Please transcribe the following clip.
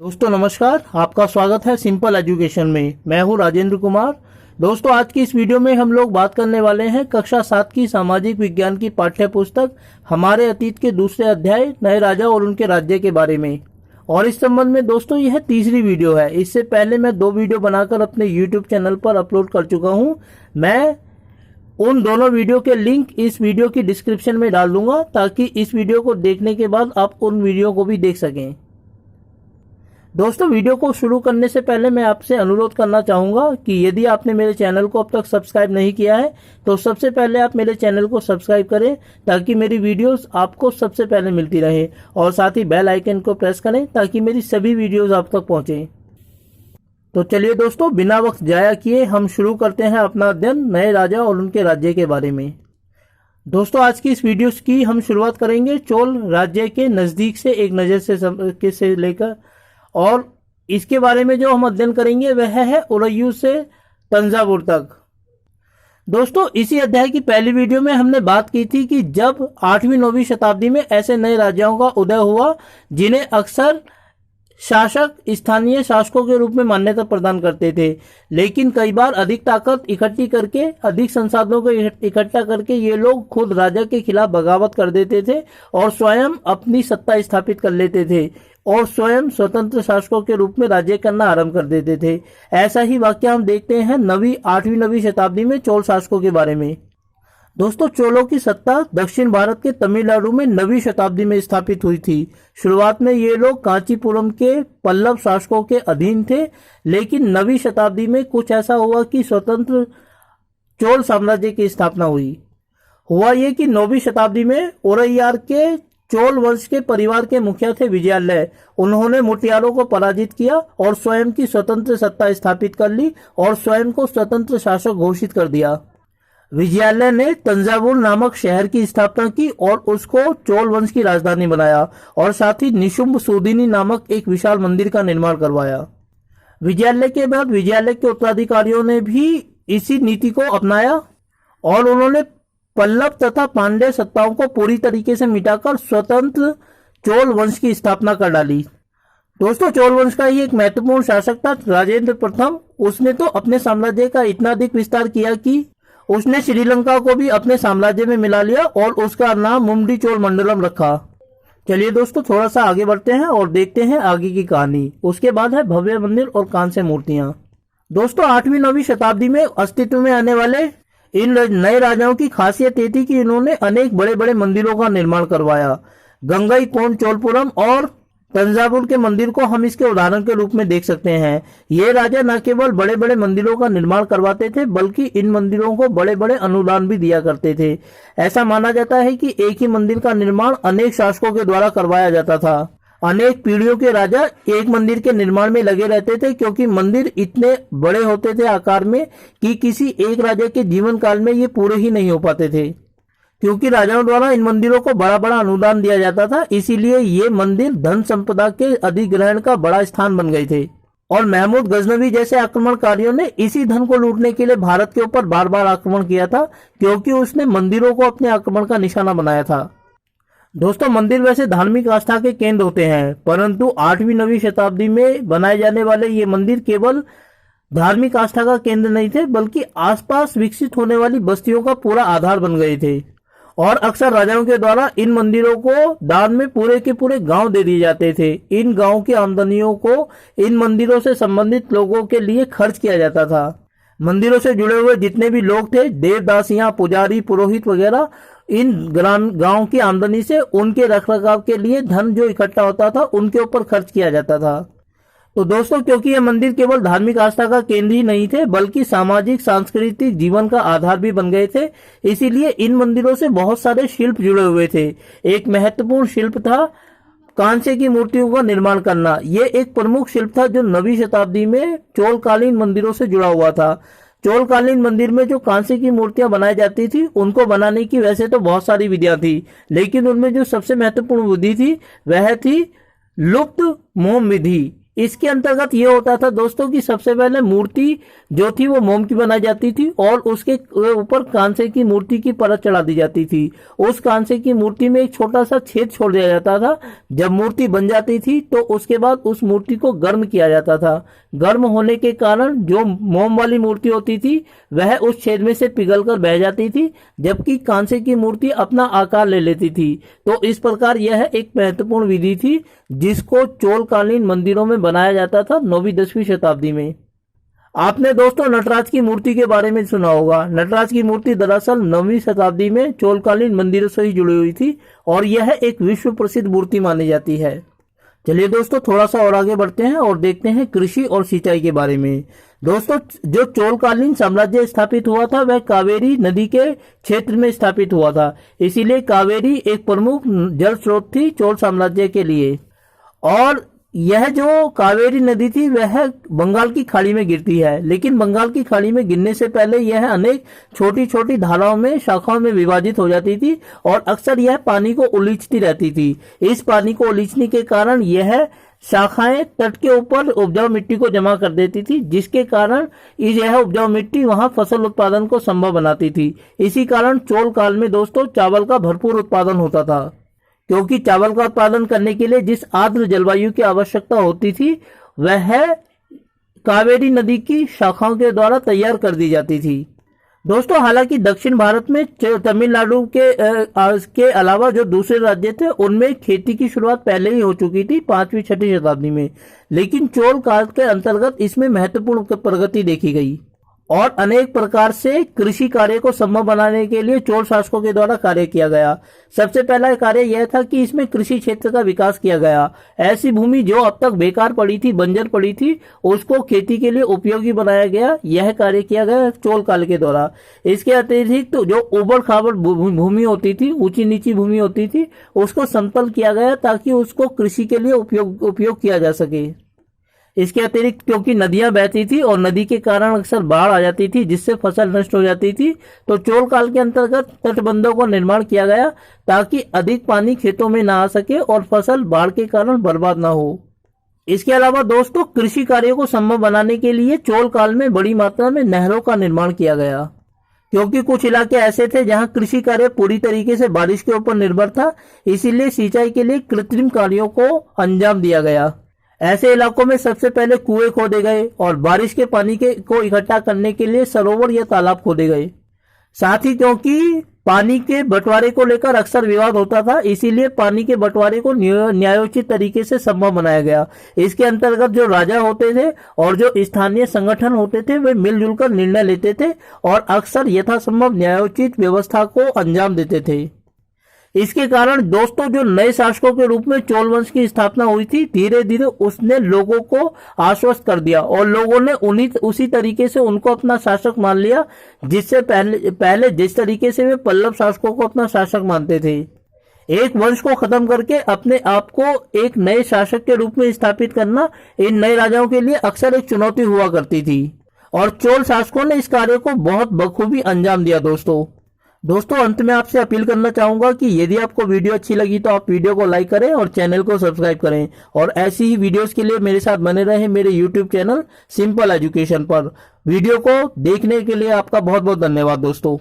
दोस्तों नमस्कार, आपका स्वागत है सिंपल एजुकेशन में। मैं हूं राजेंद्र कुमार। दोस्तों आज की इस वीडियो में हम लोग बात करने वाले हैं कक्षा 7 की सामाजिक विज्ञान की पाठ्य पुस्तक हमारे अतीत के दूसरे अध्याय नए राजा और उनके राज्य के बारे में। और इस संबंध में दोस्तों यह तीसरी वीडियो है। इससे पहले मैं 2 वीडियो बनाकर अपने YouTube चैनल पर अपलोड कर चुका हूं। मैं उन दोनों वीडियो के लिंक इस वीडियो की डिस्क्रिप्शन में डाल दूंगा ताकि इस वीडियो को देखने के बाद आप उन वीडियो को भी देख सकें। दोस्तों वीडियो को शुरू करने से पहले मैं आपसे अनुरोध करना चाहूँगा कि यदि आपने मेरे चैनल को अब तक सब्सक्राइब नहीं किया है तो सबसे पहले आप मेरे चैनल को सब्सक्राइब करें ताकि मेरी वीडियोस आपको सबसे पहले मिलती रहे, और साथ ही बेल आइकन को प्रेस करें ताकि मेरी सभी वीडियोस आप तक पहुँचें। तो चलिए दोस्तों, बिना वक्त जाया किए हम शुरू करते हैं अपना अध्ययन नए राजा और उनके राज्य के बारे में। दोस्तों आज की इस वीडियो की हम शुरुआत करेंगे चोल राज्य के नज़दीक से एक नज़र से लेकर, और इसके बारे में जो हम अध्ययन करेंगे वह है उरयू से तंजावुर तक। दोस्तों इसी अध्याय की पहली वीडियो में हमने बात की थी कि जब 8वीं-9वीं शताब्दी में ऐसे नए राज्यों का उदय हुआ जिन्हें अक्सर शासक स्थानीय शासकों के रूप में मान्यता प्रदान करते थे, लेकिन कई बार अधिक ताकत इकट्ठी करके, अधिक संसाधनों को इकट्ठा करके ये लोग खुद राजा के खिलाफ बगावत कर देते थे और स्वयं अपनी सत्ता स्थापित कर लेते थे और स्वयं स्वतंत्र शासकों के रूप में राज्य करना आरंभ कर देते थे। ऐसा ही वाक्य हम देखते हैं 8वीं-9वीं शताब्दी में चोल शासकों के बारे में। दोस्तों चोलों की सत्ता दक्षिण भारत के तमिलनाडु में 9वीं शताब्दी में स्थापित हुई थी। शुरुआत में ये लोग कांचीपुरम के पल्लव शासकों के अधीन थे, लेकिन 9वीं शताब्दी में कुछ ऐसा हुआ कि स्वतंत्र चोल साम्राज्य की स्थापना हुई। हुआ ये कि 9वीं शताब्दी में ओरैयार के चोल वंश के परिवार के मुखिया थे विजयालय। उन्होंने मुटियारों को पराजित किया और स्वयं की स्वतंत्र सत्ता स्थापित कर ली और स्वयं को स्वतंत्र शासक घोषित कर दिया। विजयालय ने तंजावुर नामक शहर की स्थापना की और उसको चोल वंश की राजधानी बनाया, और साथ ही निशुंभ सूदिनी नामक एक विशाल मंदिर का निर्माण करवाया। विजयालय के बाद विजयालय के उत्तराधिकारियों ने भी इसी नीति को अपनाया और उन्होंने पल्लव तथा पांड्य सत्ताओं को पूरी तरीके से मिटाकर स्वतंत्र चोल वंश की स्थापना कर डाली। दोस्तों चोल वंश का ही एक महत्वपूर्ण शासक था राजेंद्र प्रथम। उसने तो अपने साम्राज्य का इतना अधिक विस्तार किया कि उसने श्रीलंका को भी अपने साम्राज्य में मिला लिया और उसका नाम मुंडी चोल मंडलम रखा। चलिए दोस्तों थोड़ा सा आगे बढ़ते हैं और देखते हैं आगे की कहानी। उसके बाद है भव्य मंदिर और कांस्य मूर्तियां। दोस्तों 8वीं-9वीं शताब्दी में अस्तित्व में आने वाले इन नए राजाओं की खासियत ये थी कि इन्होंने अनेक बड़े बड़े मंदिरों का निर्माण करवाया। गंगईकोंड चोलपुरम और तंजावुर के मंदिर को हम इसके उदाहरण के रूप में देख सकते हैं। ये राजा न केवल बड़े बड़े मंदिरों का निर्माण करवाते थे बल्कि इन मंदिरों को बड़े बड़े अनुदान भी दिया करते थे। ऐसा माना जाता है कि एक ही मंदिर का निर्माण अनेक शासकों के द्वारा करवाया जाता था। अनेक पीढ़ियों के राजा एक मंदिर के निर्माण में लगे रहते थे क्योंकि मंदिर इतने बड़े होते थे आकार में कि किसी एक राजा के जीवन काल में ये पूरे ही नहीं हो पाते थे। क्योंकि राजाओं द्वारा इन मंदिरों को बड़ा बड़ा अनुदान दिया जाता था, इसीलिए ये मंदिर धन संपदा के अधिग्रहण का बड़ा स्थान बन गए थे। और महमूद गजनवी जैसे आक्रमणकारियों ने इसी धन को लूटने के लिए भारत के ऊपर बार बार आक्रमण किया था, क्योंकि उसने मंदिरों को अपने आक्रमण का निशाना बनाया था। दोस्तों मंदिर वैसे धार्मिक आस्था के केंद्र होते हैं, परंतु 8वीं-9वीं शताब्दी में बनाए जाने वाले ये मंदिर केवल धार्मिक आस्था का केंद्र नहीं थे बल्कि आसपास विकसित होने वाली बस्तियों का पूरा आधार बन गए थे। और अक्सर राजाओं के द्वारा इन मंदिरों को दान में पूरे के पूरे गांव दे दिए जाते थे। इन गांव की आमदनियों को इन मंदिरों से संबंधित लोगों के लिए खर्च किया जाता था। मंदिरों से जुड़े हुए जितने भी लोग थे, देवदासियां, पुजारी, पुरोहित वगैरह, इन गांव की आमदनी से उनके रखरखाव के लिए धन जो इकट्ठा होता था उनके ऊपर खर्च किया जाता था। तो दोस्तों क्योंकि ये मंदिर केवल धार्मिक आस्था का केंद्र ही नहीं थे बल्कि सामाजिक सांस्कृतिक जीवन का आधार भी बन गए थे, इसीलिए इन मंदिरों से बहुत सारे शिल्प जुड़े हुए थे। एक महत्वपूर्ण शिल्प था कांस्य की मूर्तियों का निर्माण करना। ये एक प्रमुख शिल्प था जो 9वीं शताब्दी में चोलकालीन मंदिरों से जुड़ा हुआ था। चोलकालीन मंदिर में जो कांस्य की मूर्तियां बनाई जाती थी उनको बनाने की वैसे तो बहुत सारी विधियां थी, लेकिन उनमें जो सबसे महत्वपूर्ण विधि थी वह थी लुप्त मोम विधि। इसके अंतर्गत ये होता था दोस्तों कि सबसे पहले मूर्ति जो थी वो मोम की बनाई जाती थी और उसके ऊपर कांसे की मूर्ति की परत चढ़ा दी जाती थी। उस कांसे की मूर्ति में एक छोटा सा छेद छोड़ दिया जाता था। जब मूर्ति बन जाती थी तो उसके बाद उस मूर्ति को गर्म किया जाता था। गर्म होने के कारण जो मोम वाली मूर्ति होती थी वह उस छेद में से पिघलकर बह जाती थी, जबकि कांसे की मूर्ति अपना आकार ले लेती थी। तो इस प्रकार यह एक महत्वपूर्ण विधि थी जिसको चोलकालीन मंदिरों में बनाया जाता था 9वीं 10वीं शताब्दी में। आपने दोस्तों नटराज की मूर्ति के बारे में सुना होगा। नटराज की मूर्ति दरअसल 9वीं शताब्दी में चोलकालीन मंदिरों से ही जुड़ी हुई थी और यह एक विश्व प्रसिद्ध मूर्ति मानी जाती है। चलिए दोस्तों थोड़ा सा और आगे बढ़ते हैं और देखते हैं कृषि और सिंचाई के बारे में। दोस्तों जो चोलकालीन साम्राज्य स्थापित हुआ था वह कावेरी नदी के क्षेत्र में स्थापित हुआ था, इसीलिए कावेरी एक प्रमुख जल स्रोत थी चोल साम्राज्य के लिए। और यह जो कावेरी नदी थी वह बंगाल की खाड़ी में गिरती है, लेकिन बंगाल की खाड़ी में गिरने से पहले यह अनेक छोटी छोटी धाराओं में शाखाओं में विभाजित हो जाती थी और अक्सर यह पानी को उलीचती रहती थी। इस पानी को उलीचने के कारण यह शाखाएं तट के ऊपर उपजाऊ मिट्टी को जमा कर देती थी, जिसके कारण यह उपजाऊ मिट्टी वहां फसल उत्पादन को संभव बनाती थी। इसी कारण चोल काल में दोस्तों चावल का भरपूर उत्पादन होता था, क्योंकि चावल का उत्पादन करने के लिए जिस आर्द्र जलवायु की आवश्यकता होती थी वह कावेरी नदी की शाखाओं के द्वारा तैयार कर दी जाती थी। दोस्तों हालांकि दक्षिण भारत में तमिलनाडु के अलावा जो दूसरे राज्य थे उनमें खेती की शुरुआत पहले ही हो चुकी थी 5वीं 6वीं शताब्दी में, लेकिन चोल काल के अंतर्गत इसमें महत्वपूर्ण प्रगति देखी गई और अनेक प्रकार से कृषि कार्य को संभव बनाने के लिए चोल शासकों के द्वारा कार्य किया गया। सबसे पहला कार्य यह था कि इसमें कृषि क्षेत्र का विकास किया गया। ऐसी भूमि जो अब तक बेकार पड़ी थी, बंजर पड़ी थी, उसको खेती के लिए उपयोगी बनाया गया। यह कार्य किया गया चोल काल के द्वारा। इसके अतिरिक्त तो जो उबड़ खाबड़ भूमि होती थी, ऊंची नीची भूमि होती थी, उसको समतल किया गया ताकि उसको कृषि के लिए उपयोग किया जा सके। इसके अतिरिक्त क्योंकि नदियां बहती थी और नदी के कारण अक्सर बाढ़ आ जाती थी जिससे फसल नष्ट हो जाती थी, तो चोल काल के अंतर्गत तटबंधों का निर्माण किया गया ताकि अधिक पानी खेतों में ना आ सके और फसल बाढ़ के कारण बर्बाद ना हो। इसके अलावा दोस्तों कृषि कार्यों को संभव बनाने के लिए चोल काल में बड़ी मात्रा में नहरों का निर्माण किया गया, क्योंकि कुछ इलाके ऐसे थे जहां कृषि कार्य पूरी तरीके से बारिश के ऊपर निर्भर था, इसीलिए सिंचाई के लिए कृत्रिम कार्यों को अंजाम दिया गया। ऐसे इलाकों में सबसे पहले कुएं खोदे गए और बारिश के पानी को इकट्ठा करने के लिए सरोवर या तालाब खोदे गए। साथ ही क्योंकि पानी के बंटवारे को लेकर अक्सर विवाद होता था, इसीलिए पानी के बंटवारे को न्यायोचित तरीके से संभव बनाया गया। इसके अंतर्गत जो राजा होते थे और जो स्थानीय संगठन होते थे वे मिलजुल कर निर्णय लेते थे और अक्सर यथासंभव न्यायोचित व्यवस्था को अंजाम देते थे। इसके कारण दोस्तों जो नए शासकों के रूप में चोल वंश की स्थापना हुई थी, धीरे धीरे उसने लोगों को आश्वस्त कर दिया और लोगों ने उसी तरीके से उनको अपना शासक मान लिया, जिससे पहले जिस तरीके से वे पल्लव शासकों को अपना शासक मानते थे। एक वंश को खत्म करके अपने आप को एक नए शासक के रूप में स्थापित करना इन नए राजाओं के लिए अक्सर एक चुनौती हुआ करती थी और चोल शासकों ने इस कार्य को बहुत बखूबी अंजाम दिया। दोस्तों अंत में आपसे अपील करना चाहूंगा कि यदि आपको वीडियो अच्छी लगी तो आप वीडियो को लाइक करें और चैनल को सब्सक्राइब करें और ऐसी ही वीडियोस के लिए मेरे साथ बने रहें मेरे यूट्यूब चैनल सिंपल एजुकेशन पर। वीडियो को देखने के लिए आपका बहुत बहुत धन्यवाद दोस्तों।